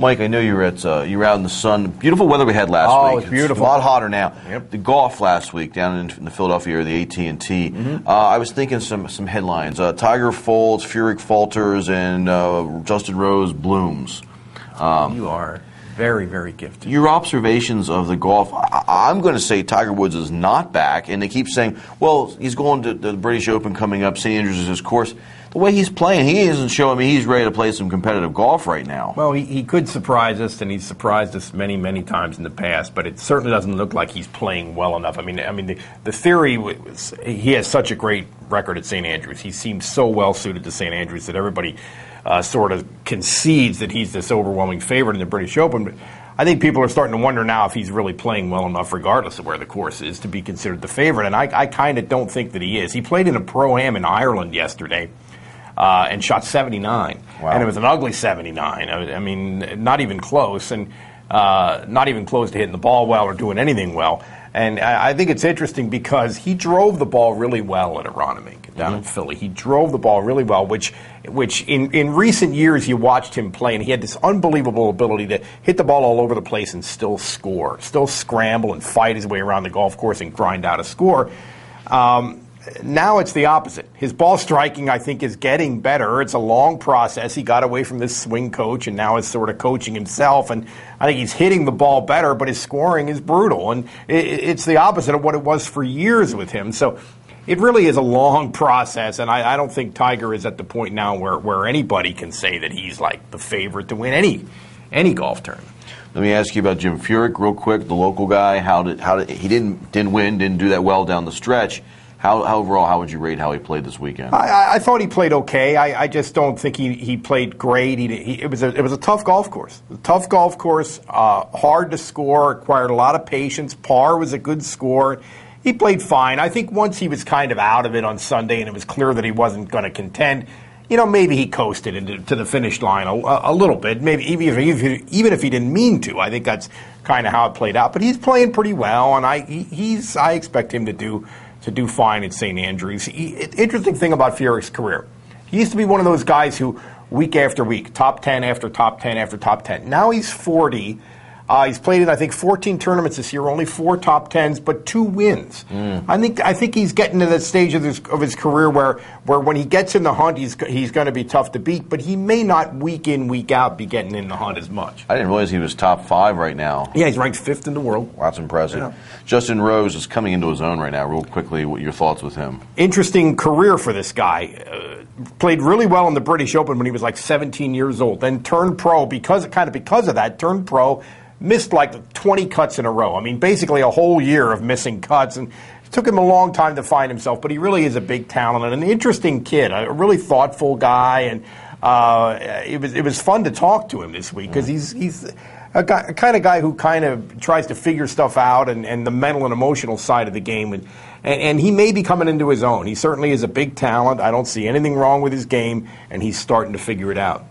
Mike, I know you were out in the sun. Beautiful weather we had last week. Oh, it was beautiful. It's a lot hotter now. Yep. The golf last week down in the Philadelphia area, the AT&T. I was thinking some headlines. Tiger folds, Furyk falters, and Justin Rose blooms. You are very, very gifted. Your observations of the golf, I'm going to say Tiger Woods is not back, and they keep saying, well, he's going to the British Open coming up, St. Andrews is his course. The way he's playing, he isn't showing me he's ready to play some competitive golf right now. Well, he could surprise us, and he's surprised us many, many times in the past, but it certainly doesn't look like he's playing well enough. I mean, the theory was he has such a great record at St. Andrews. He seems so well suited to St. Andrews that everybody sort of concedes that he's this overwhelming favorite in the British Open. But I think people are starting to wonder now if he's really playing well enough, regardless of where the course is, to be considered the favorite. And I kind of don't think that he is. He played in a Pro-Am in Ireland yesterday. And shot 79, and it was an ugly 79. I mean, not even close, and not even close to hitting the ball well or doing anything well. And I think it's interesting because he drove the ball really well at Aronimink down in Philly. He drove the ball really well, which in recent years you watched him play, and he had this unbelievable ability to hit the ball all over the place and still score, still scramble and fight his way around the golf course and grind out a score. Now it's the opposite. His ball striking, I think, is getting better. It's a long process. He got away from this swing coach and now is sort of coaching himself. And I think he's hitting the ball better, but his scoring is brutal. And it's the opposite of what it was for years with him. So it really is a long process. And I don't think Tiger is at the point now where anybody can say that he's like the favorite to win any golf tournament. Let me ask you about Jim Furyk real quick, the local guy. How did he didn't win, didn't do that well down the stretch. Overall, how would you rate how he played this weekend? I thought he played okay. I just don't think he played great. It was a tough golf course. Hard to score, required a lot of patience. Par was a good score. He played fine. I think once he was kind of out of it on Sunday and it was clear that he wasn't going to contend, maybe he coasted to the finish line a little bit. Maybe even if he didn't mean to. I think that's kind of how it played out. But he's playing pretty well, and I expect him to do fine at St. Andrews. Interesting thing about Furyk's career. He used to be one of those guys who, week after week, top 10 after top 10 after top 10. Now he's 40. He's played in, I think, 14 tournaments this year, only 4 top 10s, but 2 wins. I think he's getting to that stage of his career where when he gets in the hunt, he's going to be tough to beat, but he may not week in, week out be getting in the hunt as much. I didn't realize he was top 5 right now. Yeah, he's ranked 5th in the world. Wow, that's impressive. Yeah. Justin Rose is coming into his own right now. Real quickly, what are your thoughts with him? Interesting career for this guy. Played really well in the British Open when he was like 17 years old. Then turned pro because of that. Turned pro, missed like 20 cuts in a row. I mean, basically a whole year of missing cuts, and it took him a long time to find himself. But he really is a big talent and an interesting kid, a really thoughtful guy, and it was fun to talk to him this week because he's a kind of guy who kind of tries to figure stuff out and the mental and emotional side of the game. And he may be coming into his own. He certainly is a big talent. I don't see anything wrong with his game, and he's starting to figure it out.